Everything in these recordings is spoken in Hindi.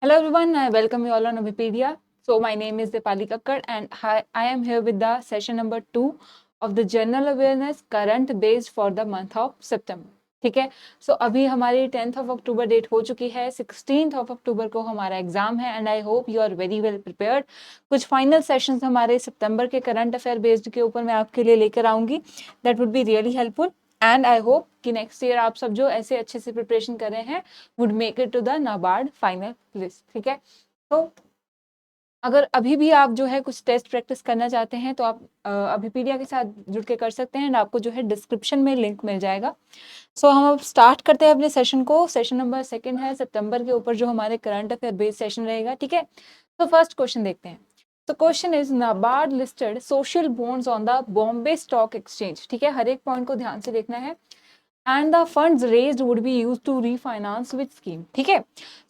Hello everyone, I welcome you all on Wikipedia. So my name is Dipali Kakkad and I am here with the session number 2 of the General Awareness Current Based for the month of September. ठीक है, सो अभी हमारी 10th ऑफ अक्टूबर डेट हो चुकी है, 16th ऑफ अक्टूबर को हमारा एग्जाम है and I hope you are very well prepared. कुछ फाइनल सेशंस हमारे सितंबर के करंट अफेयर बेस्ड के ऊपर मैं आपके लिए लेकर आऊंगी. That would be really helpful and I hope कि नेक्स्ट ईयर आप सब जो ऐसे अच्छे से प्रिपरेशन कर रहे हैं would make it to the NABARD final list. ठीक है, तो अगर अभी भी आप जो है कुछ टेस्ट प्रैक्टिस करना चाहते हैं तो आप अभिपीडिया के साथ जुड़ के कर सकते हैं एंड आपको जो है डिस्क्रिप्शन में लिंक मिल जाएगा. सो हम अब स्टार्ट करते हैं अपने सेशन को. सेशन नंबर 2 है सितंबर के ऊपर जो हमारे करंट अफेयर बेस्ड सेशन रहेगा. ठीक है, तो फर्स्ट क्वेश्चन देखते हैं. तो question is NABARD listed social bonds on the Bombay stock exchange. ठीक है, हर एक पॉइंट को ध्यान से देखना है. And the funds raised would be use to refinance with scheme. ठीक है,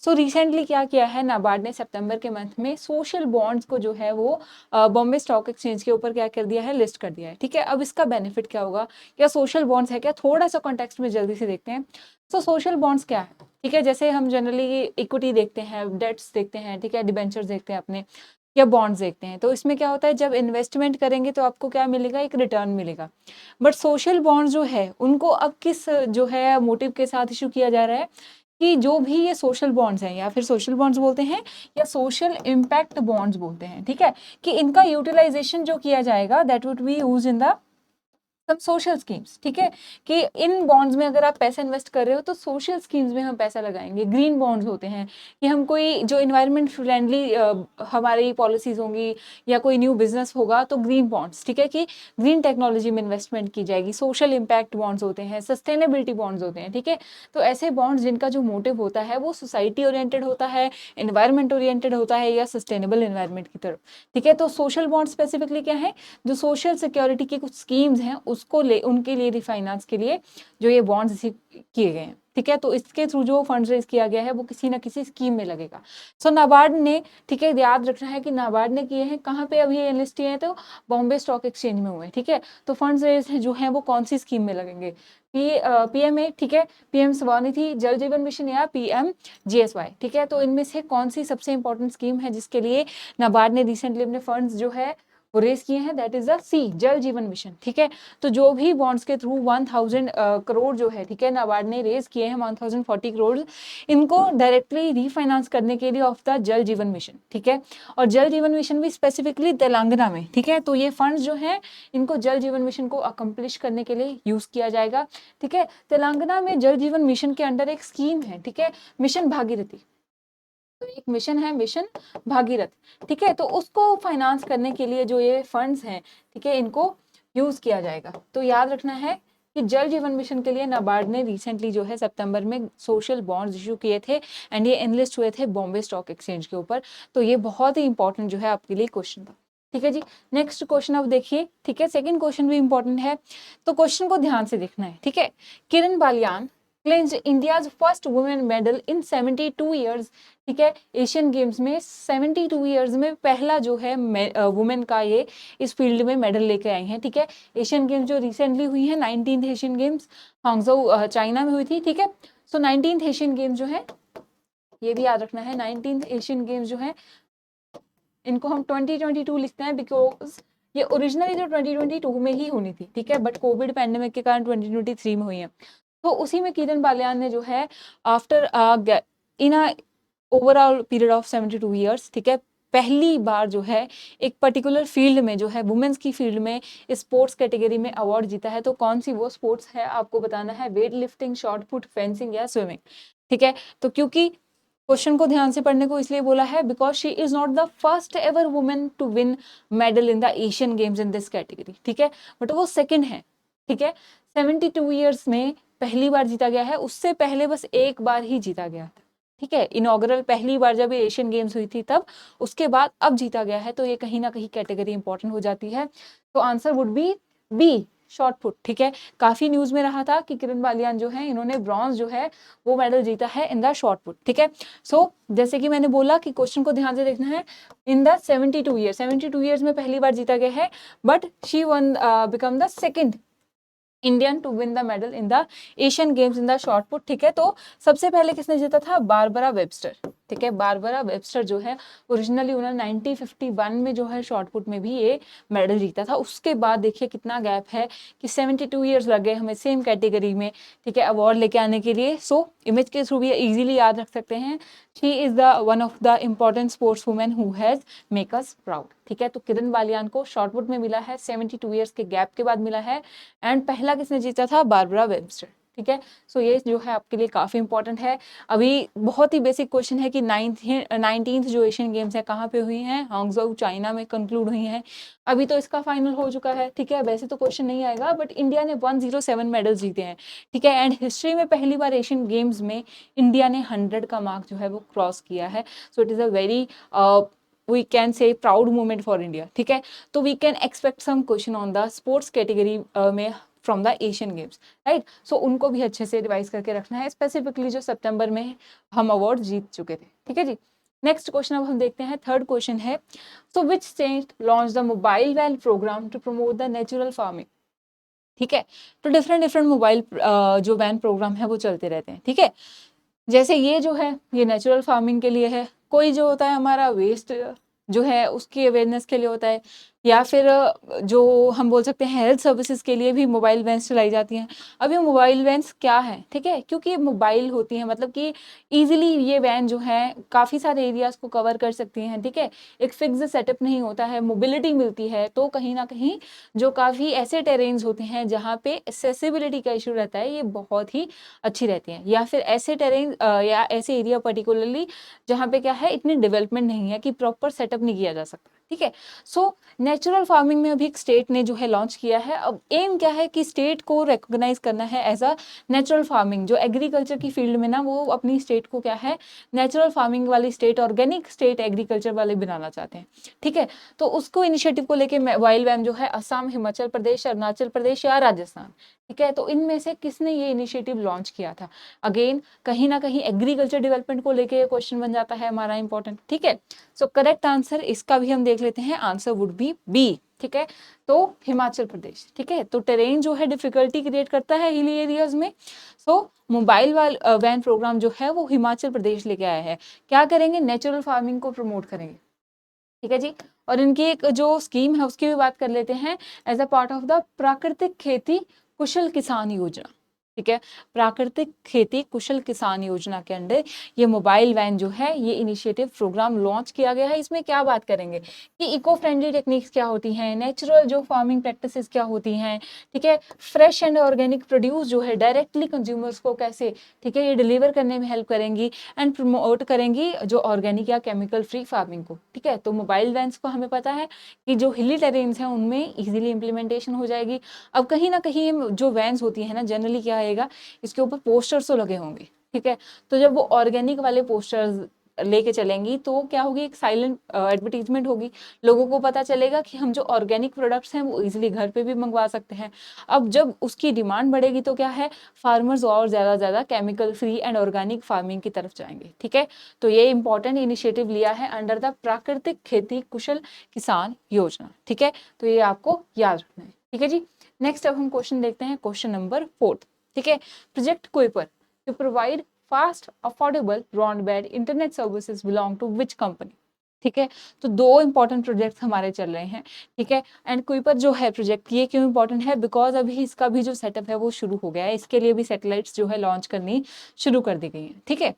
सो रिसेंटली क्या किया है नाबार्ड ने सितंबर के मंथ में सोशल बॉन्ड्स को जो है वो बॉम्बे स्टॉक एक्सचेंज के ऊपर क्या कर दिया है, लिस्ट कर दिया है. ठीक है, अब इसका बेनिफिट क्या होगा, क्या सोशल बॉन्ड्स है क्या, थोड़ा सा कॉन्टेक्स्ट में जल्दी से देखते हैं. सो सोशल बॉन्ड्स क्या है. ठीक है, जैसे हम जनरली इक्विटी देखते हैं, डेट्स देखते हैं, ठीक है, डिबेंचर्स देखते हैं अपने, या बॉन्ड्स देखते हैं, तो इसमें क्या होता है जब इन्वेस्टमेंट करेंगे तो आपको क्या मिलेगा, एक रिटर्न मिलेगा. बट सोशल बॉन्ड्स जो है उनको अब किस जो है मोटिव के साथ इशू किया जा रहा है कि जो भी ये सोशल बॉन्ड्स हैं या फिर सोशल बॉन्ड्स बोलते हैं या सोशल इम्पैक्ट बॉन्ड्स बोलते हैं. ठीक है, कि इनका यूटिलाइजेशन जो किया जाएगा that would be use in the sub social schemes. ठीक है, कि इन बॉन्ड्स में अगर आप पैसा इन्वेस्ट कर रहे हो तो सोशल स्कीम्स में हम पैसा लगाएंगे. ग्रीन बॉन्ड्स होते हैं कि हम कोई जो इन्वायरमेंट फ्रेंडली हमारी पॉलिसीज होंगी या कोई न्यू बिजनेस होगा तो ग्रीन बॉन्ड्स. ठीक है, कि ग्रीन टेक्नोलॉजी में इन्वेस्टमेंट की जाएगी. सोशल इम्पैक्ट बॉन्ड्स होते हैं, सस्टेनेबिलिटी बॉन्ड्स होते हैं. ठीक है, तो ऐसे बॉन्ड्स जिनका जो मोटिव होता है वो सोसाइटी ओरिएंटेड होता है, इन्वायरमेंट ओरिएंटेड होता है या सस्टेनेबल इन्वायरमेंट की तरफ. ठीक है, तो सोशल बॉन्ड स्पेसिफिकली क्या है, जो सोशल सिक्योरिटी की कुछ स्कीम्स हैं उसको ले उनके लिए रिफाइनेंस के लिए जो ये बॉन्ड्स किए गए हैं. ठीक है, तो इसके थ्रू जो फंड रेज किया गया है वो किसी ना किसी स्कीम में लगेगा. सो नाबार्ड ने, ठीक है, याद रखना है कि नाबार्ड ने किए हैं कहाँ पे, अभी ये एनलिस्ट किए हैं तो बॉम्बे स्टॉक एक्सचेंज में हुए. ठीक है, तो फंड रेज जो है वो कौन सी स्कीम में लगेंगे, पीएमए, ठीक है, पीएम स्वनिधि जल जीवन मिशन या पीएम जीएसवाई. ठीक है, तो इनमें से कौन सी सबसे इंपॉर्टेंट स्कीम है जिसके लिए नाबार्ड ने रिसेंटली अपने फंड्स जो है वो रेस किए हैं, दैट इज द सी जल जीवन मिशन. ठीक है, तो जो भी बॉन्ड्स के थ्रू 1000 करोड़ जो है, ठीक है, नाबार्ड ने रेज किए हैं 1040 करोड़, इनको डायरेक्टली रीफाइनेंस करने के लिए ऑफ द जल जीवन मिशन. ठीक है, और जल जीवन मिशन भी स्पेसिफिकली तेलंगाना में. ठीक है, तो ये फंड्स जो है इनको जल जीवन मिशन को अकम्प्लिश करने के लिए यूज किया जाएगा. ठीक है, तेलंगाना में जल जीवन मिशन के अंडर एक स्कीम है, ठीक है, मिशन भागीरथी. तो एक मिशन है मिशन भागीरथ. ठीक है, तो उसको फाइनेंस करने के लिए जो ये फंड्स हैं, ठीक है, इनको यूज किया जाएगा. तो याद रखना है कि जल जीवन मिशन के लिए नाबार्ड ने रिसेंटली जो है सितंबर में सोशल बॉन्ड्स इशू किए थे एंड ये एनलिस्ट हुए थे बॉम्बे स्टॉक एक्सचेंज के ऊपर. तो ये बहुत ही इंपॉर्टेंट जो है आपके लिए क्वेश्चन था. ठीक है जी, नेक्स्ट क्वेश्चन अब देखिए. ठीक है, सेकंड क्वेश्चन भी इंपॉर्टेंट है, तो क्वेश्चन को ध्यान से देखना है. ठीक है, Kiran Baliyan claims India's first women medal in 72 years. ठीक है, एशियन गेम्स में 72 ईयर्स में पहला जो है वुमेन का ये इस फील्ड में मेडल लेके आई हैं. ठीक है, एशियन गेम्स जो रिसेंटली हुई है 19th एशियन गेम्स हांगझो चाइना में हुई थी. ठीक है, सो 19th एशियन गेम्स जो है ये भी याद रखना है, 19th एशियन गेम्स जो है इनको हम 2022 लिखते हैं बिकॉज ये ओरिजिनली जो 2022 में ही होनी थी. ठीक है, बट कोविड पैंडेमिक के कारण 2023 में हुई है. तो उसी में किरण बालियान ने जो है after in overall period of 72 years, ठीक है, पहली बार जो है एक पर्टिकुलर फील्ड में जो है वुमेन्स की फील्ड में स्पोर्ट्स कैटेगरी में अवार्ड जीता है. तो कौन सी वो स्पोर्ट्स है आपको बताना है, weight lifting, short put, fencing या स्विमिंग. ठीक है, तो क्योंकि क्वेश्चन को ध्यान से पढ़ने को इसलिए बोला है because she is not the first ever women to win medal in the Asian games in this category. ठीक है, बट वो सेकंड है. ठीक है, 72 ईयर्स में पहली बार जीता गया है, उससे पहले बस एक बार ही जीता गया था. ठीक है, इनॉग्रल पहली बार जब एशियन गेम्स हुई थी तब, उसके बाद अब जीता गया है. तो ये कहीं ना कहीं कैटेगरी इंपॉर्टेंट हो जाती है. तो answer would be B shot put. ठीक है, काफी न्यूज में रहा था कि किरण बालियान जो है इन्होंने ब्रॉन्ज जो है वो मेडल जीता है इन द शॉर्ट पुट. ठीक है, सो जैसे कि मैंने बोला कि क्वेश्चन को ध्यान से देखना है, इन द 72 ईयर्स में पहली बार जीता गया है, but she won become the second Indian to win the medal in the Asian games in the shot put. ठीक है, तो सबसे पहले किसने जीता था, बारबरा वेबस्टर. ठीक है। बारबरा वेबस्टर जो है ओरिजिनली उन्होंने 1951 में जो है शॉर्टपुट में भी ये मेडल जीता था। उसके बाद देखिए कितना गैप है कि 72 ईयर्स लग गए हमें सेम कैटेगरी में, ठीक है, अवार्ड लेके आने के लिए। सो इमेज के थ्रू भी इजीली याद रख सकते हैं, she is the one of the important sports women who has make us proud, ठीक है। तो किरण बालियान को शॉर्टपुट में मिला है, 72 ईयर्स के गैप के बाद मिला है। एंड पहला किसने जीता था? बारबरा वेबस्टर, ठीक है। सो ये जो है आपके लिए काफ़ी इंपॉर्टेंट है। अभी बहुत ही बेसिक क्वेश्चन है कि 19th जो एशियन गेम्स है कहाँ पे हुई हैं? हांगझोउ चाइना में कंक्लूड हुई हैं। अभी तो इसका फाइनल हो चुका है, ठीक है। वैसे तो क्वेश्चन नहीं आएगा, बट इंडिया ने 107 मेडल जीते हैं, ठीक है। एंड हिस्ट्री में पहली बार एशियन गेम्स में इंडिया ने 100 का मार्क जो है वो क्रॉस किया है। So it is a very we can say proud moment for India, ठीक है। तो we can expect some question on the sports category में from the Asian games, right. So उनको भी अच्छे से रिवाइज करके रखना है, स्पेसिफिकली जो सितंबर में हम अवार्ड जीत चुके थे, ठीक है जी। नेक्स्ट क्वेश्चन अब हम देखते हैं, थर्ड क्वेश्चन है, so which state launch the mobile van program to promote the natural farming, ठीक है। तो डिफरेंट मोबाइल जो वैन प्रोग्राम है वो चलते रहते हैं, ठीक है। जैसे ये जो है ये नेचुरल फार्मिंग के लिए है, कोई जो होता है हमारा वेस्ट जो है उसकी अवेयरनेस के लिए होता है, या फिर जो हम बोल सकते हैं हेल्थ सर्विसेज के लिए भी मोबाइल वैन्स चलाई जाती हैं। अब ये मोबाइल वैन्स क्या है, ठीक है, क्योंकि ये मोबाइल होती हैं, मतलब कि इजीली ये वैन जो है काफ़ी सारे एरियाज को कवर कर सकती हैं, ठीक है। एक फिक्स सेटअप नहीं होता है, मोबिलिटी मिलती है। तो कहीं ना कहीं जो काफ़ी ऐसे टेरेन्स होते हैं जहाँ पे एक्सेसिबिलिटी का इशू रहता है, ये बहुत ही अच्छी रहती हैं। या फिर ऐसे टेरेन या ऐसे एरिया पर्टिकुलरली जहाँ पे क्या है इतनी डेवलपमेंट नहीं है कि प्रॉपर सेटअप नहीं किया जा सकता, ठीक है। सो नेचुरल फार्मिंग में अभी एक स्टेट ने जो है लॉन्च किया है। अब एम क्या है कि स्टेट को रिकॉग्नाइज करना है एज अ नेचुरल फार्मिंग, जो एग्रीकल्चर की फील्ड में ना वो अपनी स्टेट को क्या है नेचुरल फार्मिंग वाली स्टेट, ऑर्गेनिक स्टेट एग्रीकल्चर वाले बनाना चाहते हैं, ठीक है। तो उसको इनिशिएटिव को लेके मोबाइल वैन जो है असम, हिमाचल प्रदेश, अरुणाचल प्रदेश या राजस्थान, ठीक है। तो इनमें से किसने ये इनिशिएटिव लॉन्च किया था? अगेन कहीं ना कहीं एग्रीकल्चर डेवलपमेंट को लेके क्वेश्चन बन जाता है हमारा इंपॉर्टेंट, ठीक है। सो करेक्ट आंसर इसका भी हम देख लेते हैं, आंसर वुड बी बी, ठीक है। तो हिमाचल प्रदेश, ठीक है। तो टेरेन जो है डिफिकल्टी क्रिएट करता है हिली एरियाज में। सो मोबाइल वैन प्रोग्राम जो है वो हिमाचल प्रदेश लेके आया है। क्या करेंगे? नेचुरल फार्मिंग को प्रमोट करेंगे, ठीक है जी। और इनकी एक जो स्कीम है उसकी भी बात कर लेते हैं, as a part of the प्राकृतिक खेती कुशल किसान योजना, ठीक है। प्राकृतिक खेती कुशल किसान योजना के अंडर ये मोबाइल वैन जो है ये इनिशिएटिव प्रोग्राम लॉन्च किया गया है। इसमें क्या बात करेंगे कि इको फ्रेंडली टेक्निक्स क्या होती हैं, नेचुरल जो फार्मिंग प्रैक्टिसेस क्या होती हैं, ठीक है। फ्रेश एंड ऑर्गेनिक प्रोड्यूस जो है डायरेक्टली कंज्यूमर्स को कैसे, ठीक है, ये डिलीवर करने में हेल्प करेंगी एंड प्रमोट करेंगी जो ऑर्गेनिक या केमिकल फ्री फार्मिंग को, ठीक है। तो मोबाइल वैन्स को हमें पता है कि जो हिली टेरेन्स हैं उनमें इजीली इंप्लीमेंटेशन हो जाएगी। अब कहीं ना कहीं जो वैन्स होती है ना जनरली क्या आएगा, इसके ऊपर पोस्टर्स तो लगे होंगे, ठीक है। तो जब वो ऑर्गेनिक वाले पोस्टर्स लेके चलेंगी तो क्या होगी, एक साइलेंट एडवर्टीजमेंट होगी, लोगों को पता चलेगा कि हम जो ऑर्गेनिक प्रोडक्ट्स हैं वो इजीली घर पे भी मंगवा सकते हैं। अब जब उसकी डिमांड बढ़ेगी तो क्या है, फार्मर्स और ज़्यादा chemical free and organic farming की तरफ जाएंगे, ठीक है। तो ये इंपॉर्टेंट इनिशिएटिव लिया है अंडर द प्राकृतिक खेती कुशल किसान योजना, ठीक है। तो ये आपको याद रखना है, ठीक है जी। नेक्स्ट अब हम क्वेश्चन देखते हैं, क्वेश्चन नंबर 4, ठीक है। Project Kuiper to provide fast affordable broadband internet services belong to which company, ठीक है। तो दो इंपॉर्टेंट प्रोजेक्ट हमारे चल रहे हैं, ठीक है। एंड कुइपर जो है प्रोजेक्ट ये क्यों इंपॉर्टेंट है, बिकॉज अभी इसका भी जो सेटअप है वो शुरू हो गया है, इसके लिए भी सैटेलाइट्स जो है लॉन्च करनी शुरू कर दी गई है, ठीक है।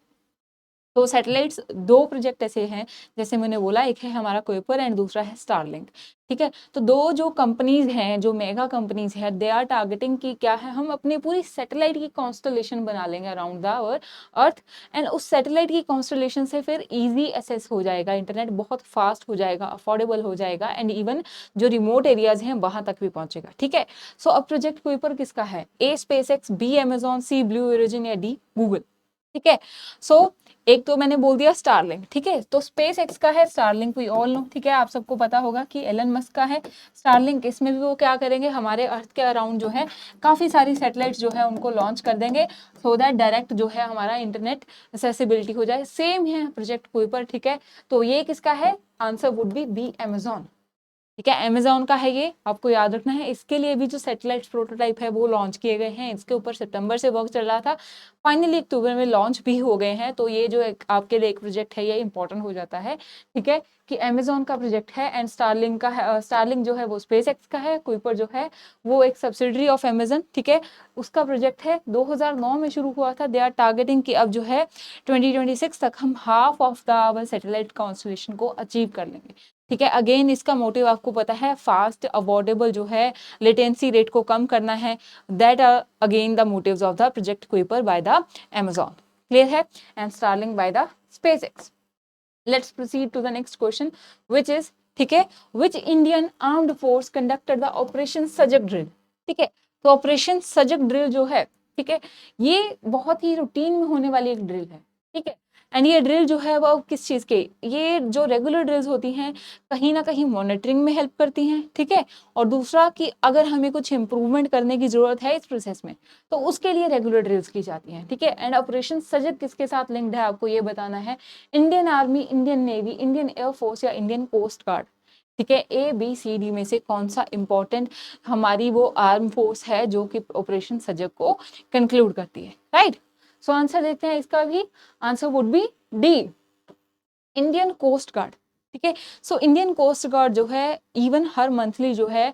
तो सैटेलाइट्स दो प्रोजेक्ट ऐसे हैं, जैसे मैंने बोला, एक है हमारा कुइपर एंड दूसरा है स्टारलिंक, ठीक है। तो दो जो कंपनीज हैं, जो मेगा कंपनीज हैं, दे आर टारगेटिंग की क्या है, हम अपनी पूरी सैटेलाइट की कॉन्स्टलेशन बना लेंगे अराउंड द अर्थ एंड उस सैटेलाइट की कॉन्स्टलेशन से फिर इजी एक्सेस हो जाएगा, इंटरनेट बहुत फास्ट हो जाएगा, अफोर्डेबल हो जाएगा एंड इवन जो रिमोट एरियाज हैं वहां तक भी पहुंचेगा, ठीक है। सो अब प्रोजेक्ट कुइपर किसका है? ए स्पेसएक्स, बी अमेजॉन, सी ब्लू ओरिजिन या डी गूगल, ठीक है। सो एक तो मैंने बोल दिया स्टारलिंक, ठीक है। तो स्पेस एक्स का है स्टारलिंक, वी ऑल नो, ठीक है। आप सबको पता होगा कि एलन मस्क का है स्टारलिंक। इसमें भी वो क्या करेंगे, हमारे अर्थ के अराउंड जो है काफी सारी सैटेलाइट्स जो है उनको लॉन्च कर देंगे, सो दैट डायरेक्ट जो है हमारा इंटरनेट एक्सेसिबिलिटी हो जाए। सेम है प्रोजेक्ट कुइपर, ठीक है। तो ये किसका है? आंसर वुड बी अमेजॉन, ठीक है, अमेजोन का है ये, आपको याद रखना है। इसके लिए भी जो सैटेलाइट प्रोटोटाइप है वो लॉन्च किए गए हैं, इसके ऊपर सितंबर से वर्क चल रहा था, फाइनली अक्टूबर में लॉन्च भी हो गए हैं। तो ये जो आपके लिए एक प्रोजेक्ट है ये इंपॉर्टेंट हो जाता है, ठीक है, कि अमेजोन का प्रोजेक्ट है एंड स्टारलिंक का है। स्टारलिंक जो है वो स्पेस एक्स का है, कुइपर जो है वो एक सब्सिडरी ऑफ अमेजन, ठीक है, उसका प्रोजेक्ट है, 2009 में शुरू हुआ था। दे आर टारगेटिंग कि अब जो है 2026 तक हम half of the satellite constellation को अचीव कर लेंगे, ठीक है। अगेन इसका मोटिव आपको पता है, फास्ट अवॉर्डेबल जो है लेटेंसी रेट को कम करना है। That are again the motives of the project Kuiper by the Amazon, clear है, and Starlink by the SpaceX. Let's proceed to the next question which is, ठीक है, which Indian armed force conducted the operation Sajag drill, ठीक है। तो ऑपरेशन सजग ड्रिल जो है, ठीक है, ये बहुत ही रूटीन में होने वाली एक ड्रिल है, ठीक है। एंड ये ड्रिल जो है वो किस चीज के, ये जो रेगुलर ड्रिल्स होती हैं कहीं ना कहीं मॉनिटरिंग में हेल्प करती हैं, ठीक है। और दूसरा कि अगर हमें कुछ इंप्रूवमेंट करने की जरूरत है इस प्रोसेस में तो उसके लिए रेगुलर ड्रिल्स की जाती हैं, ठीक है। एंड ऑपरेशन सजग किसके साथ लिंक्ड है आपको ये बताना है, Indian army, Indian navy, Indian air force या इंडियन कोस्ट गार्ड, ठीक है। ABCD में से कौन सा इंपॉर्टेंट हमारी वो आर्म फोर्स है जो कि ऑपरेशन सजग को कंक्लूड करती है, राइट। सो आंसर देखते हैं इसका भी, answer would be D, Indian coast guard, ठीक है। सो इंडियन कोस्ट गार्ड जो है इवन हर मंथली जो है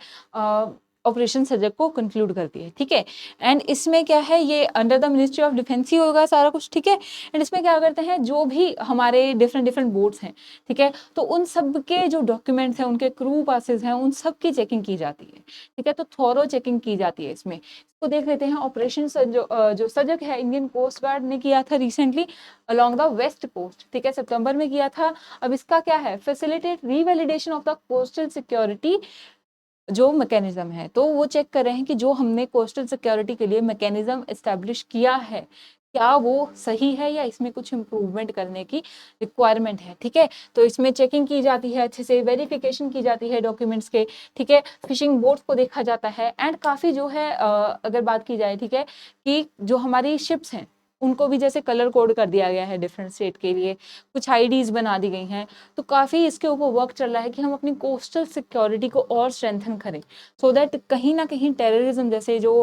ऑपरेशन सजग को कंक्लूड करती है, ठीक है। एंड इसमें क्या है, ये under the ministry of defence ही होगा सारा कुछ, ठीक है। एंड इसमें क्या करते हैं, जो भी हमारे डिफरेंट बोर्ड्स हैं, ठीक है, तो उन सब के जो डॉक्यूमेंट्स हैं, उनके क्रू पासेस हैं, उन सब की चेकिंग की जाती है, ठीक है। तो थॉरो चेकिंग की जाती है इसमें। इसको देख लेते हैं, ऑपरेशन जो सजग है इंडियन कोस्ट गार्ड ने किया था recently along the west coast, ठीक है, सितंबर में किया था। अब इसका क्या है, facilitate revalidation of the coastal security जो मैकेनिज्म है, तो वो चेक कर रहे हैं कि जो हमने कोस्टल सिक्योरिटी के लिए मैकेनिज्म एस्टेब्लिश किया है क्या वो सही है या इसमें कुछ इम्प्रूवमेंट करने की रिक्वायरमेंट है, ठीक है। तो इसमें चेकिंग की जाती है, अच्छे से वेरिफिकेशन की जाती है डॉक्यूमेंट्स के, ठीक है। फिशिंग बोट्स को देखा जाता है एंड काफ़ी जो है अगर बात की जाए, ठीक है, कि जो हमारी शिप्स हैं उनको भी जैसे कलर कोड कर दिया गया है डिफरेंट स्टेट के लिए, कुछ आईडीज बना दी गई हैं। तो काफ़ी इसके ऊपर वर्क चल रहा है कि हम अपनी कोस्टल सिक्योरिटी को और स्ट्रेंथन करें सो दैट कहीं ना कहीं टेररिज्म जैसे जो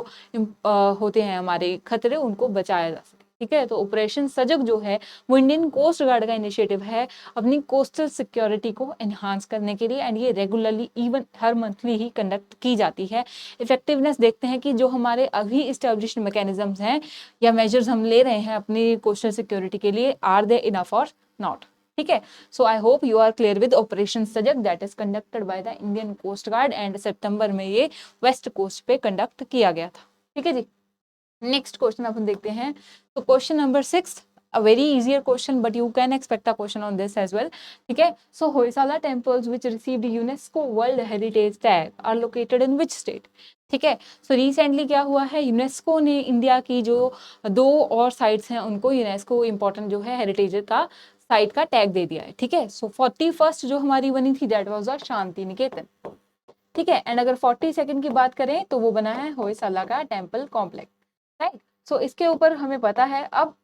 होते हैं हमारे खतरे उनको बचाया जा सके, ठीक है। तो ऑपरेशन सजग जो है वो इंडियन कोस्ट गार्ड का इनिशिएटिव है अपनी कोस्टल सिक्योरिटी को एनहांस करने के लिए एंड ये रेगुलरली इवन हर मंथली ही कंडक्ट की जाती है। इफेक्टिवनेस देखते हैं कि जो हमारे अभी इस्टेब्लिश्ड मैकेनिज्म्स हैं या मेजर्स हम ले रहे हैं अपनी कोस्टल सिक्योरिटी के लिए, आर दे इनफ और नॉट, ठीक है। So I hope you are clear with operation Sajag that is conducted by the Indian coast guard and सितंबर में ये वेस्ट कोस्ट पे कंडक्ट किया गया था, ठीक है जी। नेक्स्ट क्वेश्चन अपन देखते हैं, तो question number 6, a very easier question but you can expect a question on this as well, ठीक है। So Hoysala temples which received UNESCO World Heritage Tag are located in which state, ठीक है। सो रिसेंटली क्या हुआ है, यूनेस्को ने इंडिया की जो 2 और साइट्स हैं उनको यूनेस्को इंपॉर्टेंट जो है हेरिटेज का साइट का टैग दे दिया है, ठीक है। सो 41st जो हमारी बनी थी that was the Shanti Niketan, ठीक है। एंड अगर 42nd की बात करें तो वो बना है होयसाला का टेम्पल कॉम्प्लेक्स, राइट। सो इसके ऊपर हमें पता है, अब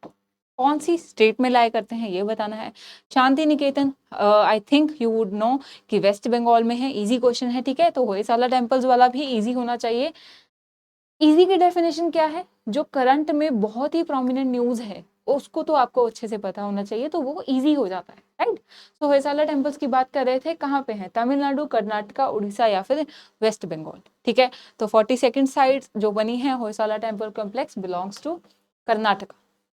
कौन सी स्टेट में लाया करते हैं ये बताना है। Shanti Niketan I think you would know कि वेस्ट बंगाल में है, इजी क्वेश्चन है, ठीक है। तो होयसाला टेम्पल्स वाला भी इजी होना चाहिए। इजी की डेफिनेशन क्या है, जो करंट में बहुत ही प्रोमिनेंट न्यूज है उसको तो आपको अच्छे से पता होना चाहिए, तो वो इजी हो जाता है, राइट। तो होयसाला टेम्पल्स की बात कर रहे थे, कहाँ पे है, तमिलनाडु, कर्नाटका, उड़ीसा या फिर वेस्ट बंगाल, ठीक है। तो 42nd साइट जो बनी है Hoysala temple complex belongs to Karnataka,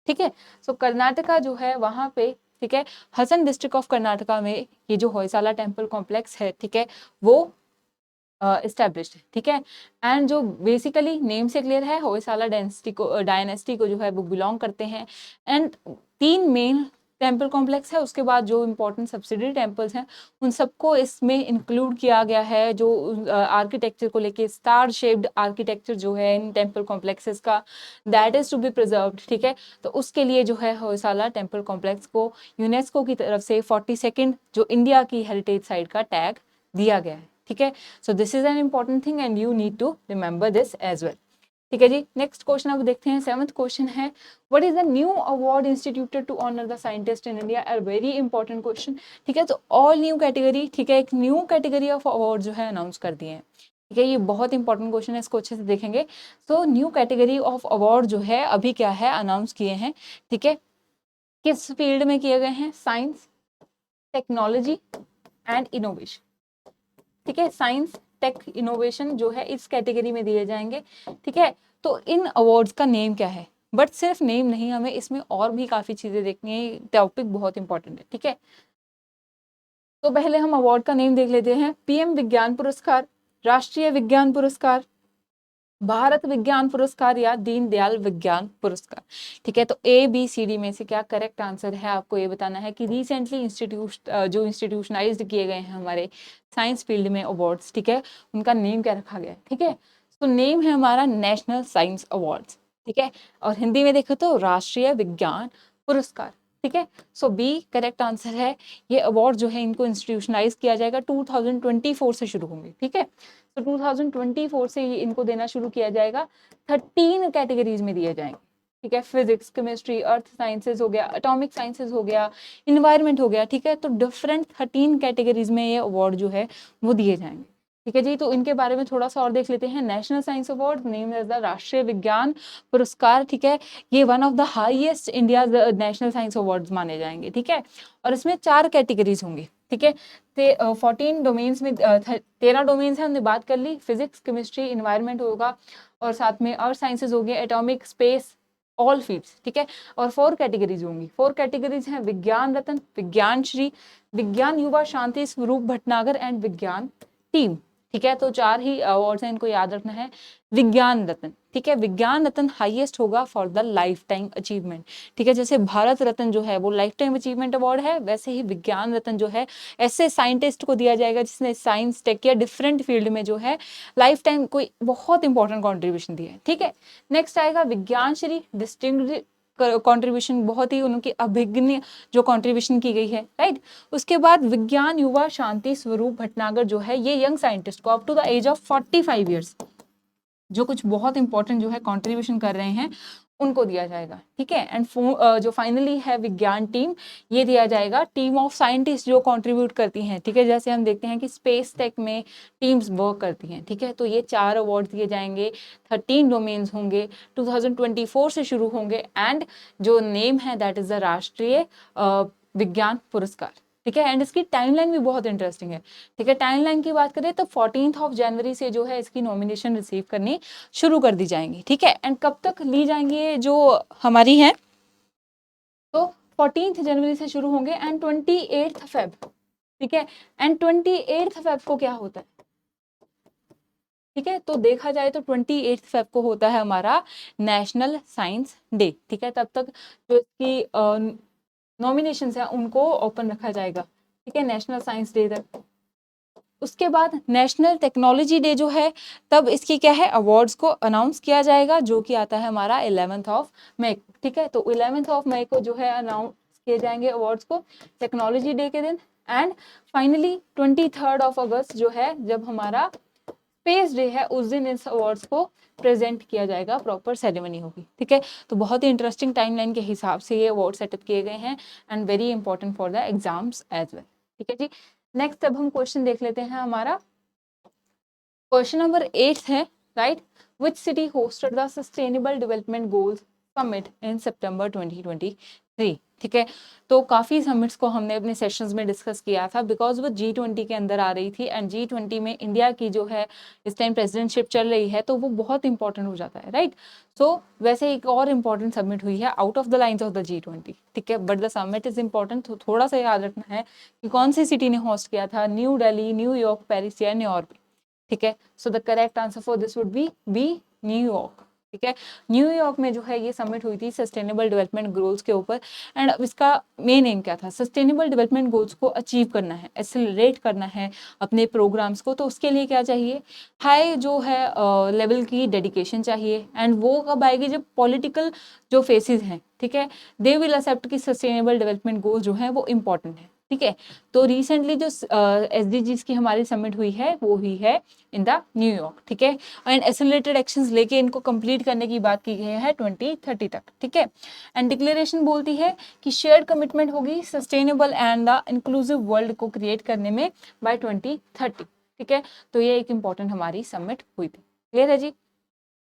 ठीक है। सो कर्नाटका जो है वहां पे, ठीक है, हसन डिस्ट्रिक्ट ऑफ कर्नाटका में ये जो होयसाला टेम्पल कॉम्प्लेक्स है, ठीक है, वो एस्टेब्लिश्ड है, ठीक है। एंड जो बेसिकली नेम से क्लियर है, होयसाला डायनेस्टी को जो है वो बिलोंग करते हैं। एंड 3 मेन टेम्पल कॉम्प्लेक्स है, उसके बाद जो इम्पोर्टेंट सब्सिडरी टेम्पल्स हैं उन सबको इसमें इंक्लूड किया गया है। जो आर्किटेक्चर को लेके स्टार शेप्ड आर्किटेक्चर जो है इन टेम्पल कॉम्प्लेक्सेस का, that is to be preserved, ठीक है। तो उसके लिए जो है होयसाला टेम्पल कॉम्प्लेक्स को यूनेस्को की तरफ से 42nd जो इंडिया की हेरिटेज साइट का टैग दिया गया है, ठीक है। So this is an important thing and you need to remember this as well, ठीक है जी। नेक्स्ट क्वेश्चन अब देखते हैं, 7th क्वेश्चन है, what is the new award instituted to honour the scientist in India, a very important question. ठीक है, तो ऑल न्यू कैटेगरी, ठीक है, एक न्यू कैटेगरी ऑफ अवार्ड जो है अनाउंस कर दिए हैं। ठीक है, ये बहुत इंपॉर्टेंट क्वेश्चन है, इसको अच्छे से देखेंगे। So new category of award जो है अभी क्या है, अनाउंस किए हैं। ठीक है, किस फील्ड में किए गए हैं, साइंस, टेक्नोलॉजी एंड इनोवेशन। ठीक है, साइंस, टेक, इनोवेशन जो है इस कैटेगरी में दिए जाएंगे। ठीक है, तो इन अवार्ड्स का नेम क्या है, बट सिर्फ नेम नहीं, हमें इसमें और भी काफी चीजें देखनी है, टॉपिक बहुत इंपॉर्टेंट है। ठीक है, तो पहले हम अवार्ड का नेम देख लेते हैं। पीएम विज्ञान पुरस्कार, राष्ट्रीय विज्ञान पुरस्कार, भारत विज्ञान पुरस्कार या दीनदयाल विज्ञान पुरस्कार। ठीक है, तो ABCD में से क्या करेक्ट आंसर है, आपको ये बताना है कि रिसेंटली जो इंस्टीट्यूशनाइज्ड किए गए हैं हमारे साइंस फील्ड में अवार्ड्स, ठीक है, उनका नेम क्या रखा गया है। ठीक है, तो नेम है हमारा नेशनल साइंस अवार्ड्स। ठीक है, और हिंदी में देखो तो राष्ट्रीय विज्ञान पुरस्कार। ठीक है, सो बी करेक्ट आंसर है। ये अवार्ड जो है इनको इंस्टीट्यूशनाइज किया जाएगा, 2024 से शुरू होंगे। ठीक है, तो 2024 से ही इनको देना शुरू किया जाएगा। 13 कैटेगरीज में दिए जाएंगे। ठीक है, फिजिक्स, केमिस्ट्री, अर्थ साइंसेज हो गया, एटॉमिक साइंसेज हो गया, इन्वायरमेंट हो गया। ठीक है, तो डिफरेंट 13 कैटेगरीज में ये अवार्ड जो है वो दिए जाएंगे। ठीक है जी, तो इनके बारे में थोड़ा सा और देख लेते हैं। National science award name is the राष्ट्रीय विज्ञान पुरस्कार। ठीक है, ये one of the highest India national science award माने जाएंगे। ठीक है, और इसमें 4 कैटेगरीज होंगी। ठीक है, 14 डोमेन्स में 13 डोमेन्स है, हमने बात कर ली, फिजिक्स, केमिस्ट्री, इन्वायरमेंट होगा, और साथ में अर्थ साइंसेज हो गए, एटॉमिक, स्पेस, ऑल फील्ड्स। ठीक है, और 4 कैटेगरीज होंगी। 4 कैटेगरीज हैं, विज्ञान रत्न, विज्ञान श्री, विज्ञान युवा शांति स्वरूप भटनागर एंड विज्ञान टीम। ठीक है, तो 4 ही अवार्ड्स हैं, इनको याद रखना है। विज्ञान रत्न, ठीक है, विज्ञान रत्न हाईएस्ट होगा for the life time achievement. ठीक है, जैसे भारत रत्न जो है वो लाइफ टाइम अचीवमेंट अवार्ड है, वैसे ही विज्ञान रत्न जो है ऐसे साइंटिस्ट को दिया जाएगा जिसने साइंस, टेक या डिफरेंट फील्ड में जो है लाइफ टाइम कोई बहुत इंपॉर्टेंट कॉन्ट्रीब्यूशन दिया है। ठीक है, नेक्स्ट आएगा विज्ञान श्री, डिस्टिंग्विश्ड कंट्रीब्यूशन, बहुत ही उनकी अभिज्ञ जो कंट्रीब्यूशन की गई है। राइट, उसके बाद विज्ञान युवा शांति स्वरूप भटनागर जो है ये यंग साइंटिस्ट को up to the age of 45 years जो कुछ बहुत इंपॉर्टेंट जो है कंट्रीब्यूशन कर रहे हैं उनको दिया जाएगा। ठीक है, एंड जो फाइनली है विज्ञान टीम, ये दिया जाएगा टीम ऑफ साइंटिस्ट जो कंट्रीब्यूट करती हैं। ठीक है, जैसे हम देखते हैं कि स्पेस टेक में टीम्स वर्क करती हैं। ठीक है, तो ये 4 अवार्ड दिए जाएंगे, 13 डोमेन्स होंगे, 2024 से शुरू होंगे, एंड जो नेम है दैट इज द राष्ट्रीय विज्ञान पुरस्कार। ठीक है, एंड इसकी टाइमलाइन भी बहुत इंटरेस्टिंग है। ठीक है, टाइमलाइन की बात करें तो 14 जनवरी से जो है इसकी नॉमिनेशन रिसीव करनी शुरू कर दी जाएंगी। ठीक है, एंड कब तक ली जाएंगी जो हमारी है, तो 14 जनवरी से शुरू होंगे एंड 28 फेब। ठीक है, एंड 28 फेब को क्या होता है, ठीक है, तो देखा जाए तो 28 फेब को होता है हमारा नेशनल साइंस डे। ठीक है, तब तक जो इसकी नॉमिनेशंस है उनको ओपन रखा जाएगा। ठीक है, नेशनल साइंस डे तक। उसके बाद नेशनल टेक्नोलॉजी डे जो है तब इसकी क्या है, अवार्ड्स को अनाउंस किया जाएगा, जो कि आता है हमारा 11 मई। ठीक है, तो 11 मई को जो है अनाउंस किए जाएंगे अवार्ड्स को टेक्नोलॉजी डे के दिन। एंड फाइनली 23 अगस्त जो है जब हमारा स्पेस डे है, उस दिन इस अवार्ड्स को प्रेजेंट किया जाएगा, प्रॉपर सेरेमनी होगी। ठीक है, तो बहुत ही इंटरेस्टिंग टाइमलाइन के हिसाब से ये अवार्ड सेटअप किए गए हैं and very important for the exams as well. ठीक है जी, नेक्स्ट अब हम क्वेश्चन देख लेते हैं। हमारा क्वेश्चन नंबर 8 है, right, which city hosted the sustainable development goals summit in September 2023। ठीक है, तो काफ़ी समिट्स को हमने अपने सेशंस में डिस्कस किया था बिकॉज वो G20 के अंदर आ रही थी, एंड G20 में इंडिया की जो है इस टाइम प्रेसिडेंटशिप चल रही है, तो वो बहुत इंपॉर्टेंट हो जाता है। राइट, सो वैसे एक और इम्पॉर्टेंट समिट हुई है out of the lines of the G20। ठीक है, but the summit is important, तो थोड़ा सा याद रखना है कि कौन सी सिटी ने होस्ट किया था, न्यू दिल्ली, न्यूयॉर्क, पेरिस या न्यूयॉर्क। ठीक है, so the correct answer for this would be New York. ठीक है, न्यूयॉर्क में जो है ये समिट हुई थी सस्टेनेबल डेवलपमेंट गोल्स के ऊपर, एंड अब इसका मेन एम क्या था, सस्टेनेबल डेवलपमेंट गोल्स को अचीव करना है, एक्सेलरेट करना है अपने प्रोग्राम्स को, तो उसके लिए क्या चाहिए, हाई जो है लेवल की डेडिकेशन चाहिए। एंड वो कब आएगी, जब पॉलिटिकल जो फेसेस हैं, ठीक है, दे विल एक्सेप्ट कि सस्टेनेबल डेवलपमेंट गोल्स जो है वो इंपॉर्टेंट है। ठीक है। तो रिसेंटली जो SDGs की हमारी समिट हुई है वो हुई है इन द न्यूयॉर्क, ठीक है। एंड एक्सेलरेटेड एक्शंस लेके इनको कंप्लीट करने की बात की गई है 2030 तक, ठीक है। एंड डिक्लेरेशन बोलती है कि शेयर्ड कमिटमेंट होगी sustainable and the inclusive world को क्रिएट करने में बाय 2030, ठीक है। तो ये एक इंपॉर्टेंट हमारी समिट हुई थी। क्लियर है जी।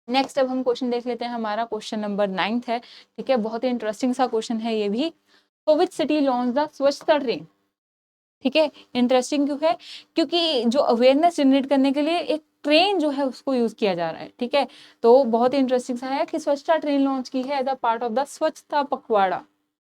नेक्स्ट अब हम क्वेश्चन देख लेते हैं, हमारा क्वेश्चन नंबर 9 है, ठीक है। बहुत ही इंटरेस्टिंग सा क्वेश्चन है ये भी। तो which city launch the Swachhata train, ठीक है। इंटरेस्टिंग क्यों है, क्योंकि जो अवेयरनेस जनरेट करने के लिए एक ट्रेन जो है उसको यूज किया जा रहा है, ठीक है। तो बहुत ही इंटरेस्टिंग सा है कि स्वच्छता ट्रेन लॉन्च की है as a part of the Swachhata Pakhwada,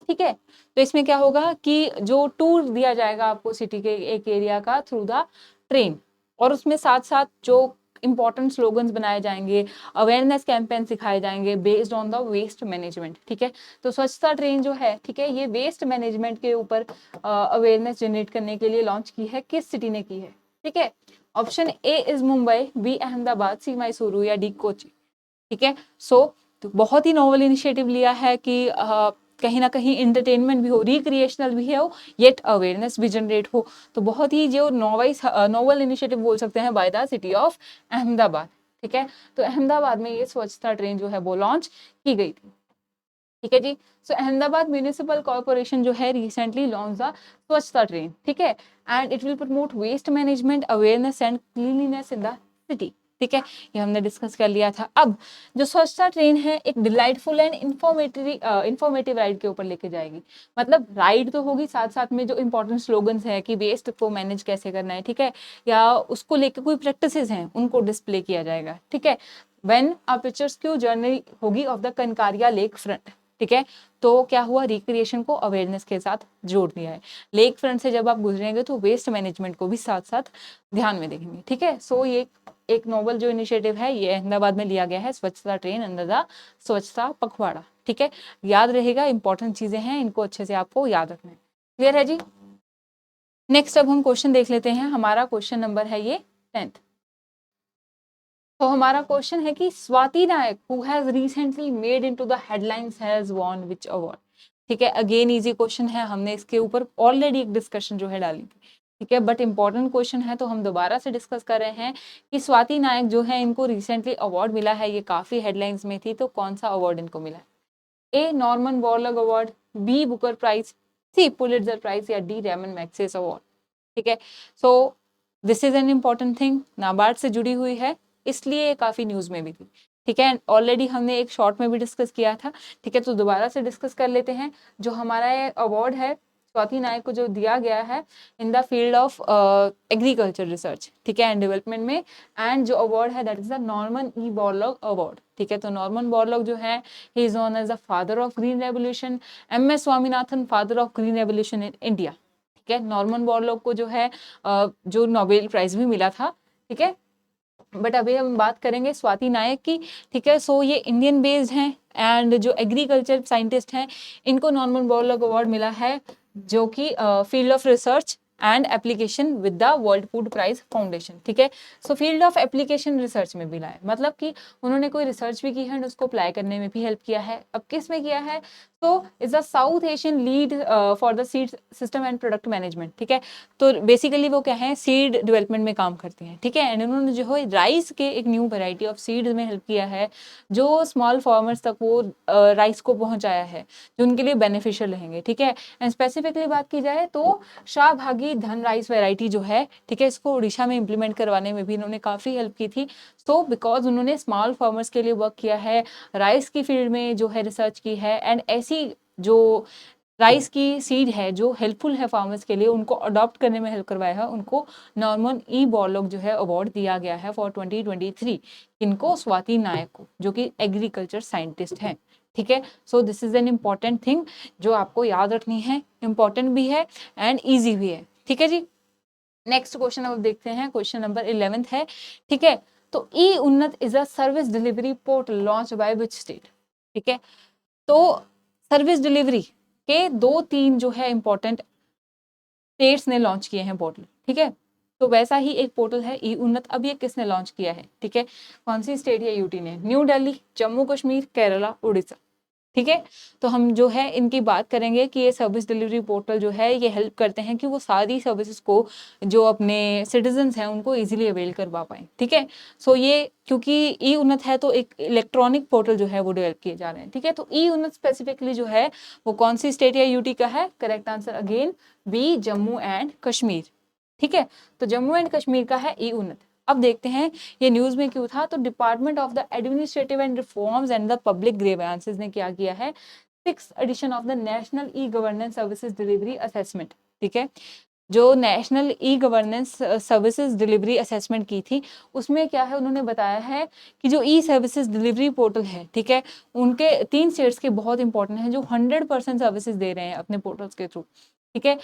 ठीक है। तो इसमें क्या होगा कि जो टूर दिया जाएगा आपको सिटी के एक एरिया का थ्रू द ट्रेन, और उसमें साथ साथ जो इंपॉर्टेंट स्लोगन्स बनाए जाएंगे, अवेयरनेस कैंपेन सिखाए जाएंगे based on the waste management, ठीक है। तो स्वच्छता ट्रेन जो है, ठीक है, ये वेस्ट मैनेजमेंट के ऊपर अवेयरनेस जनरेट करने के लिए लॉन्च की है। किस सिटी ने की है, ठीक है। Option A is Mumbai, B Ahmedabad, C Mysuru या डी कोची, ठीक है। सो तो बहुत ही नोवेल इनिशिएटिव लिया है कि कहीं ना कहीं इंटरटेनमेंट भी हो, रिक्रिएशनल भी हो, येट अवेयरनेस भी जनरेट हो। तो बहुत ही जो नोवेल इनिशिएटिव बोल सकते हैं by the city of Ahmedabad, ठीक है। तो अहमदाबाद में ये स्वच्छता ट्रेन जो है वो लॉन्च की गई थी, ठीक है जी। सो अहमदाबाद म्यूनिसिपल कॉर्पोरेशन जो है recently launch the Swachhata train, ठीक है। And it will promote waste management awareness and cleanliness in the city, ठीक है। ये हमने डिस्कस कर लिया था। अब जो स्वच्छता ट्रेन है एक डिलाइटफुल एंड इंफॉर्मेटिव राइड के ऊपर लेके जाएगी। मतलब राइड तो होगी, साथ साथ में जो इंपॉर्टेंट स्लोगन्स है कि वेस्ट को मैनेज कैसे करना है, ठीक है, या उसको लेके कोई प्रैक्टिसेस हैं उनको डिस्प्ले किया जाएगा, ठीक है। व्हेन अ पिक्चर्स की जर्नी होगी ऑफ द कनकारिया लेक फ्रंट, ठीक है। तो क्या हुआ, रिक्रिएशन को अवेयरनेस के साथ जोड़ दिया है। लेक फ्रंट से जब आप गुजरेंगे तो वेस्ट मैनेजमेंट को भी साथ साथ ध्यान में देखेंगे, ठीक है। सो ये एक नोबल जो इनिशिएटिव है ये अहमदाबाद में लिया गया है, स्वच्छता train under the Swachhata Pakhwada, ठीक है। याद रहेगा, इंपॉर्टेंट चीजें हैं, इनको अच्छे से आपको याद रखना है। क्लियर है जी। नेक्स्ट अब हम क्वेश्चन देख लेते हैं, हमारा क्वेश्चन नंबर है ये 10th। तो हमारा क्वेश्चन है कि Swati Nayak who has recently made into the headlines has won which award, ठीक है। अगेन इजी क्वेश्चन है, हमने इसके ऊपर ऑलरेडी एक डिस्कशन जो है डाली थी, ठीक है। बट इंपॉर्टेंट क्वेश्चन है तो हम दोबारा से डिस्कस कर रहे हैं कि स्वाति नायक जो है इनको रिसेंटली अवार्ड मिला है, ये काफी हेडलाइंस में थी, तो कौन सा अवार्ड इनको मिला है। A Norman Borlaug award, B Booker prize, C Pulitzer prize या डी रैमन मैग्सेसे अवार्ड, ठीक है। So this is an important thing, NABARD से जुड़ी हुई है, इसलिए ये काफी न्यूज में भी थी, ठीक है। ऑलरेडी हमने एक शॉर्ट में भी डिस्कस किया था, ठीक है। तो दोबारा से डिस्कस कर लेते हैं। जो हमारा ये अवार्ड है स्वाति नायक को जो दिया गया है in the field of agriculture research, ठीक है, एंड डेवलपमेंट में, एंड जो अवार्ड है that is the Norman E Borlaug award, ठीक है। तो नॉर्मन बोरलॉग जो है he is known as the father of green revolution, MS Swaminathan father of green revolution in India, ठीक है। नॉर्मन बोरलॉग को जो है जो नोबेल प्राइज भी मिला था, ठीक है। बट अभी हम बात करेंगे स्वाति नायक की, ठीक है। सो ये इंडियन बेस्ड हैं एंड जो एग्रीकल्चर साइंटिस्ट हैं इनको नॉर्मन बोरलॉग अवार्ड मिला है, जो कि field of research and application with the world food prize foundation, ठीक है। So field of application research में मिला है, मतलब कि उन्होंने कोई रिसर्च भी की है एंड उसको अप्लाई करने में भी हेल्प किया है। अब किस में किया है, तो is the south Asian lead for the seed system and product management, ठीक है। तो बेसिकली वो क्या है, सीड डेवलपमेंट में काम करती हैं, ठीक है। एंड उन्होंने जो है राइस के एक न्यू वेराइटी ऑफ सीड में हेल्प किया है, जो स्मॉल फार्मर्स तक वो राइस को पहुंचाया है, जो उनके लिए बेनिफिशियल रहेंगे, ठीक है। एंड स्पेसिफिकली बात की जाए तो शाहभागी धन राइस वेराइटी जो है, ठीक है, इसको उड़ीसा में इंप्लीमेंट करवाने में भी इन्होंने काफ़ी हेल्प की थी। सो बिकॉज उन्होंने स्मॉल फार्मर्स के लिए वर्क किया है, राइस की फील्ड में जो है रिसर्च की है, एंड ऐसी जो राइस की सीड है जो हेल्पफुल है फार्मर्स के लिए, उनको अडॉप्ट करने में हेल्प करवाया है, उनको नॉर्मन ई बोरलॉग जो है अवार्ड दिया गया है फॉर 2023। इनको स्वाति नायक को, जो कि एग्रीकल्चर साइंटिस्ट हैं, ठीक है। So this is an important thing जो आपको याद रखनी है, इंपॉर्टेंट भी है एंड ईजी भी है, ठीक है जी। नेक्स्ट क्वेश्चन अब देखते हैं, क्वेश्चन नंबर 11 है, ठीक है। तो ई उन्नत is a service delivery portal launch by which state, ठीक है। तो सर्विस डिलीवरी के 2-3 जो है इंपॉर्टेंट स्टेट्स ने लॉन्च किए हैं पोर्टल, ठीक है। तो वैसा ही एक पोर्टल है ई उन्नत, अब ये किसने लॉन्च किया है, ठीक है। कौन सी स्टेट या यूटी ने, न्यू दिल्ली, जम्मू कश्मीर, केरला, उड़ीसा, ठीक है। तो हम जो है इनकी बात करेंगे कि ये सर्विस डिलीवरी पोर्टल जो है ये हेल्प करते हैं कि वो सारी सर्विसेज को जो अपने सिटीजन्स हैं उनको इजीली अवेल करवा पाएँ, ठीक है। सो ये क्योंकि ई उन्नत है तो एक इलेक्ट्रॉनिक पोर्टल जो है वो डेवलप किए जा रहे हैं, ठीक है। तो ई उन्नत स्पेसिफिकली जो है वो कौन सी स्टेट या यूटी का है? Correct answer again B, Jammu and Kashmir, ठीक है। तो जम्मू एंड कश्मीर का है ई उन्नत। अब देखते हैं ये न्यूज में क्यों था। तो department of the administrative and reforms and the public grievances ने क्या किया है, 6th edition of the national e governance services delivery assessment, ठीक है। जो national e governance services delivery assessment की थी उसमें क्या है, उन्होंने बताया है कि जो ई सर्विसेज डिलीवरी पोर्टल है, ठीक है, उनके 3 स्टेट्स के बहुत इंपॉर्टेंट हैं जो 100% सर्विसेज दे रहे हैं अपने पोर्टल्स के थ्रू, ठीक है।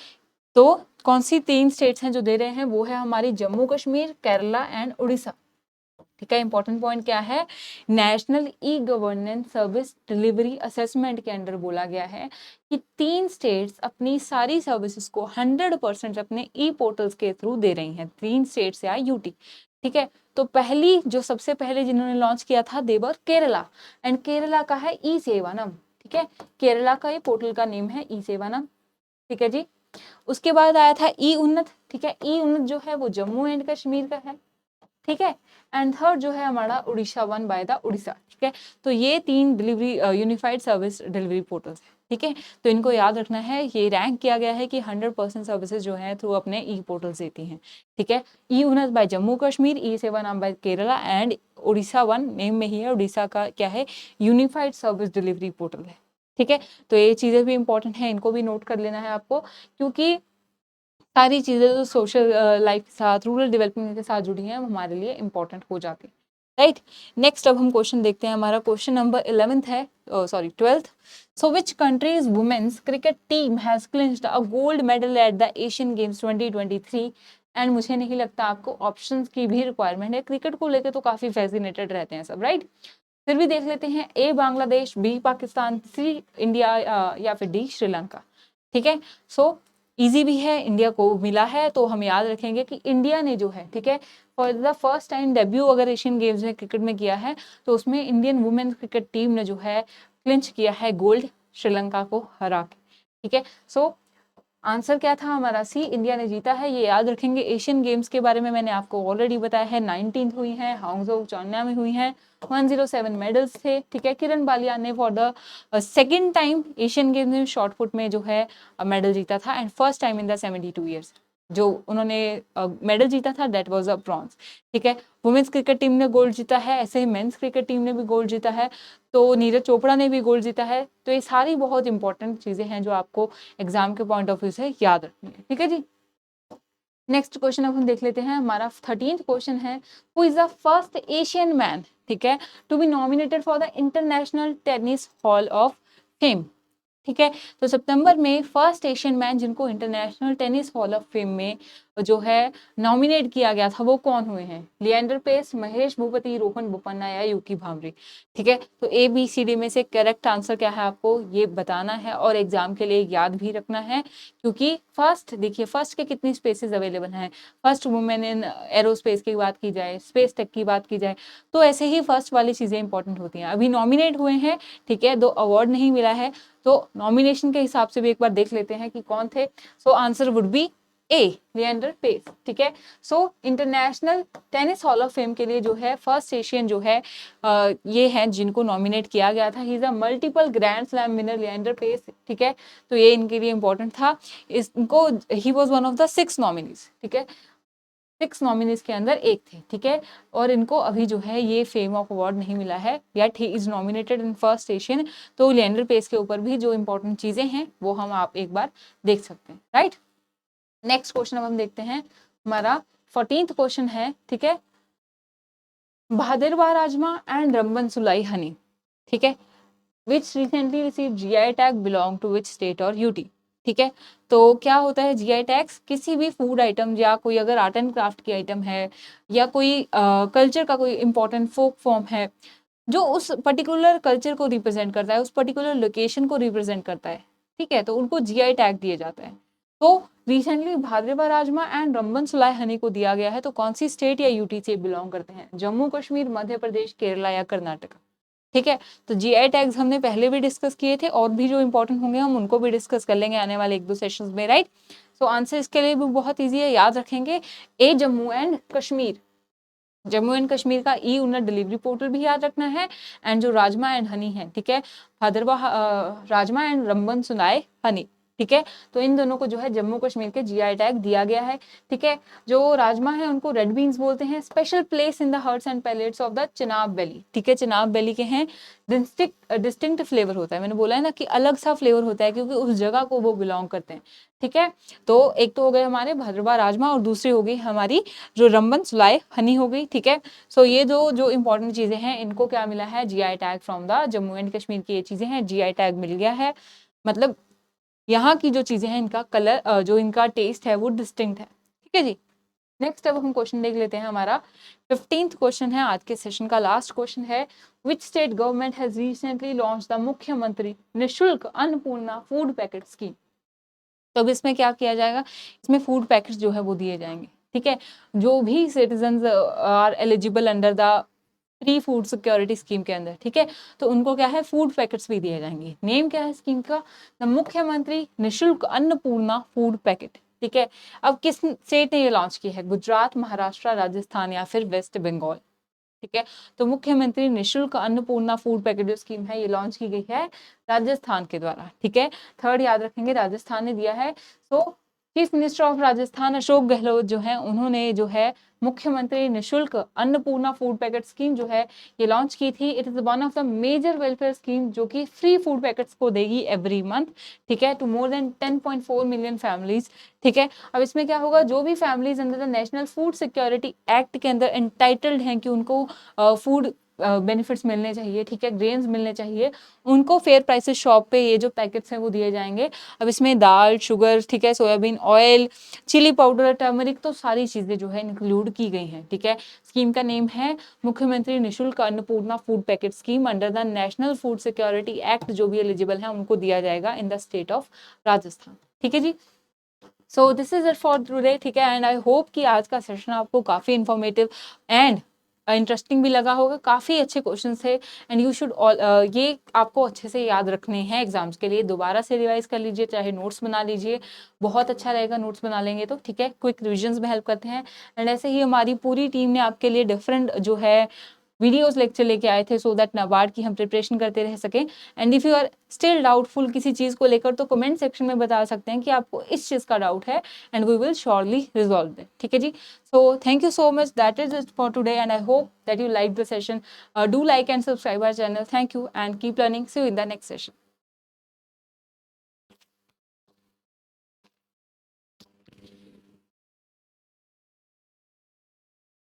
तो कौन सी 3 स्टेट्स हैं जो दे रहे हैं? वो है हमारी जम्मू कश्मीर, केरला एंड उड़ीसा, ठीक है। इंपॉर्टेंट पॉइंट क्या है, national e governance service delivery assessment के अंडर बोला गया है कि 3 स्टेट्स अपनी सारी सर्विसेज को 100% अपने ई पोर्टल्स के थ्रू दे रही हैं, 3 स्टेट्स या यूटी, ठीक है। तो पहली जो सबसे पहले जिन्होंने लॉन्च किया था देवर केरला, एंड केरला का है ई सेवानम, ठीक है। केरला का ये पोर्टल का नेम है ई सेवानम, ठीक है जी। उसके बाद आया था ई उन्नत, ठीक है। ई उन्नत जो है वो जम्मू एंड कश्मीर का है, ठीक है। एंड थर्ड जो है हमारा Orissa one by the Orissa, ठीक है। तो ये 3 delivery unified service delivery portals है, ठीक है। तो इनको याद रखना है, ये रैंक किया गया है कि 100% सर्विसेज जो है थ्रू अपने ई पोर्टल्स देती हैं, ठीक है। ई उन्नत बाय जम्मू कश्मीर, ई सेवा नाम by Kerala and Orissa one name में ही है, उड़ीसा का क्या है, यूनिफाइड सर्विस डिलीवरी पोर्टल है, ठीक है। तो ये चीज़ें भी इंपॉर्टेंट है, इनको भी नोट कर लेना है आपको, क्योंकि सारी चीज़ें जो सोशल लाइफ के साथ, रूरल डेवलपमेंट के साथ जुड़ी हैं, वो हमारे लिए इंपॉर्टेंट हो जाती है, राइट। नेक्स्ट अब हम क्वेश्चन देखते हैं, हमारा क्वेश्चन नंबर 11th है, sorry 12th। So which countries women's cricket team has clinched a gold medal at the Asian games 2023? And मुझे नहीं लगता आपको ऑप्शंस की भी रिक्वायरमेंट है, क्रिकेट को लेकर तो काफ़ी फैसिनेटेड रहते हैं सब, राइट। फिर भी देख लेते हैं, ए बांग्लादेश, बी पाकिस्तान, सी इंडिया या फिर डी श्रीलंका, ठीक है। सो इजी भी है, इंडिया को मिला है, तो हम याद रखेंगे कि इंडिया ने जो है, ठीक है, for the first time debut अगर एशियन गेम्स में क्रिकेट में किया है तो उसमें इंडियन वुमेन क्रिकेट टीम ने जो है क्लिंच किया है गोल्ड श्रीलंका को हरा के, ठीक है। सो आंसर क्या था हमारा? सी, इंडिया ने जीता है, ये याद रखेंगे। एशियन गेम्स के बारे में मैंने आपको ऑलरेडी बताया है, 19th हुई है, हांगझो चाइना में हुई है, 107 मेडल्स थे, ठीक है। किरण बालिया ने for the second time Asian games में शॉर्ट पुट में जो है मेडल जीता था, and first time in the 72 years जो उन्होंने मेडल जीता था, दैट वाज अ ब्रॉन्ज, ठीक है। वुमेन्स क्रिकेट टीम ने गोल्ड जीता है, ऐसे ही मेंस क्रिकेट टीम ने भी गोल्ड जीता है, तो नीरज चोपड़ा ने भी गोल्ड जीता है। तो ये सारी बहुत इंपॉर्टेंट चीज़ें हैं जो आपको एग्जाम के पॉइंट ऑफ व्यू से याद रखनी है, ठीक है जी। नेक्स्ट क्वेश्चन अब हम देख लेते हैं, हमारा 13th क्वेश्चन है, who is the first Asian man, ठीक है, to be nominated for the international tennis hall of fame, ठीक है। तो सितंबर में फर्स्ट एशियन मैन जिनको international tennis hall of fame में जो है नॉमिनेट किया गया था वो कौन हुए हैं? लिएंडर पेस, महेश भूपति, रोहन बोपन्ना या यूकी भांभरी, ठीक है। तो ए बी सी डी में से करेक्ट आंसर क्या है आपको ये बताना है और एग्जाम के लिए याद भी रखना है, क्योंकि फर्स्ट देखिए, फर्स्ट के कितनी स्पेसेस अवेलेबल हैं, फर्स्ट वुमेन इन एरोस्पेस की बात की जाए, स्पेस टेक की बात की जाए, तो ऐसे ही फर्स्ट वाली चीज़ें इंपॉर्टेंट होती हैं। अभी नॉमिनेट हुए हैं, ठीक है, 2 अवार्ड नहीं मिला है, तो नॉमिनेशन के हिसाब से भी एक बार देख लेते हैं कि कौन थे। So answer would be A, Leander Paes, ठीक है। So international tennis hall of fame के लिए जो है फर्स्ट एशियन जो है ये हैं जिनको नॉमिनेट किया गया था। He is a multiple grand slam winner Leander Paes, ठीक है। तो ये इनके लिए इंपॉर्टेंट था, इनको he was one of the 6 nominees, ठीक है, 6 नॉमिनीज के अंदर एक थे, ठीक है। और इनको अभी जो है ये फेम ऑफ अवार्ड नहीं मिला है, yet he is nominated in first Asian. तो लिएंडर पेस के ऊपर भी जो इंपॉर्टेंट चीजें हैं वो हम आप एक बार देख सकते हैं, राइट। नेक्स्ट क्वेश्चन अब हम देखते हैं, हमारा 14th क्वेश्चन है, ठीक है, भादरवा राजमा एंड रंबन सुलाई हनी, ठीक है, which recently receive GI tag belong to which state और यूटी, ठीक है। तो क्या होता है जीआई टैग्स? किसी भी फूड आइटम या कोई अगर आर्ट एंड क्राफ्ट की आइटम है या कोई कल्चर का कोई इंपॉर्टेंट फोक फॉर्म है जो उस पर्टिकुलर कल्चर को रिप्रेजेंट करता है, उस पर्टिकुलर लोकेशन को रिप्रेजेंट करता है, ठीक है, तो उनको जीआई टैग दिया जाता है। तो रिसेंटली भादरवा राजमा एंड रंबन सुलाई हनी को दिया गया है, तो कौन सी स्टेट या यूटी से बिलोंग करते हैं? जम्मू कश्मीर, मध्य प्रदेश, केरला या कर्नाटका, ठीक है। तो जीआई टैग्स हमने पहले भी डिस्कस किए थे, और भी जो इंपॉर्टेंट होंगे हम उनको भी डिस्कस कर लेंगे आने वाले 1-2 सेशंस में, राइट। सो आंसर इसके लिए भी बहुत ईजी है, याद रखेंगे ए जम्मू एंड कश्मीर। जम्मू एंड कश्मीर का ई उन्नत डिलीवरी पोर्टल भी याद रखना है, एंड जो राजमा एंड हनी है, ठीक है, भदरवा राजमा एंड रंबन सुनाए हनी, ठीक है। तो इन दोनों को जो है जम्मू कश्मीर के जीआई टैग दिया गया है, ठीक है। जो राजमा है उनको रेड बीन्स बोलते हैं, special place in the hearts and palates of the Chenab valley, ठीक है। चिनाब वैली के हैं, डिस्टिंक्ट फ्लेवर होता है, मैंने बोला है ना कि अलग सा फ्लेवर होता है क्योंकि उस जगह को वो बिलोंग करते हैं, ठीक है। तो एक तो हो गए हमारे भदरवा राजमा, और दूसरी हो गई हमारी जो रंबन सुलाए हनी हो गई, ठीक है। सो ये जो इंपॉर्टेंट चीजें हैं इनको क्या मिला है, GI tag from the Jammu and Kashmir की ये चीजें हैं, जीआई टैग मिल गया है। मतलब यहाँ की जो चीजें हैं इनका कलर जो इनका टेस्ट है वो डिस्टिंक्ट है, ठीक है जी। नेक्स्ट अब हम क्वेश्चन देख लेते हैं, हमारा 15th क्वेश्चन है आज के सेशन का, लास्ट क्वेश्चन है। Which state government has recently launch the मुख्यमंत्री Nishulk Annapurna food packet scheme. तो अब इसमें क्या किया जाएगा, इसमें फूड पैकेट्स जो है वो दिए जाएंगे, ठीक है। जो भी citizens are eligible under the free food security scheme के अंदर, ठीक है, तो उनको क्या है फूड पैकेट्स भी दिए जाएंगे। नेम क्या है स्कीम का, द मुख्यमंत्री निःशुल्क अन्नपूर्णा फूड पैकेट, ठीक है। अब किस स्टेट ने ये लॉन्च की है, गुजरात, महाराष्ट्र, राजस्थान या फिर वेस्ट बंगाल, ठीक है। तो मुख्यमंत्री निःशुल्क अन्नपूर्णा फूड पैकेट जो स्कीम है ये लॉन्च की गई है राजस्थान के द्वारा, ठीक है। थर्ड याद रखेंगे, राजस्थान ने दिया है। सो chief minister of Rajasthan Ashok Gehlot जो है उन्होंने जो है Mukhyamantri Nishulk Annapurna food packet scheme जो है ये लॉन्च की थी। It is one of the major welfare scheme जो कि फ्री फूड पैकेट्स को देगी एवरी मंथ, ठीक है, to more than 10.4 million families, ठीक है। अब इसमें क्या होगा, जो भी families under the national food security act के अंदर एंटाइटल्ड हैं कि उनको फूड बेनिफिट्स मिलने चाहिए, ठीक है, ग्रेन्स मिलने चाहिए, उनको फेयर प्राइसेस शॉप पे ये जो पैकेट्स हैं वो दिए जाएंगे। अब इसमें दाल, शुगर, ठीक है, soybean oil, chilli powder, turmeric, तो सारी चीजें जो है इंक्लूड की गई हैं, ठीक है। स्कीम का नेम है Mukhyamantri Nishulk Annapurna food packet scheme under the national food security act. जो भी एलिजिबल है उनको दिया जाएगा in the state of Rajasthan, ठीक है जी। So this is it for today, ठीक है। एंड आई होप कि आज का सेशन आपको काफी इंफॉर्मेटिव एंड इंटरेस्टिंग भी लगा होगा, काफी अच्छे क्वेश्चंस थे, एंड यू शुड ये आपको अच्छे से याद रखने हैं एग्जाम्स के लिए। दोबारा से रिवाइज कर लीजिए, चाहे नोट्स बना लीजिए, बहुत अच्छा रहेगा नोट्स बना लेंगे तो, ठीक है। क्विक रिविजन्स में हेल्प करते हैं, एंड ऐसे ही हमारी पूरी टीम ने आपके लिए डिफरेंट जो है वीडियोस लेक्चर लेके आए थे, सो दैट नाबार्ड की हम प्रिपरेशन करते रह सकें। And if you are still doubtful किसी चीज को लेकर तो कमेंट सेक्शन में बता सकते हैं कि आपको इस चीज का डाउट है, and we will surely resolve it, ठीक है जी। So thank you so much, that is it for today, and I hope that you like the session. Do like and subscribe our channel. Thank you and keep learning. See you in the next session.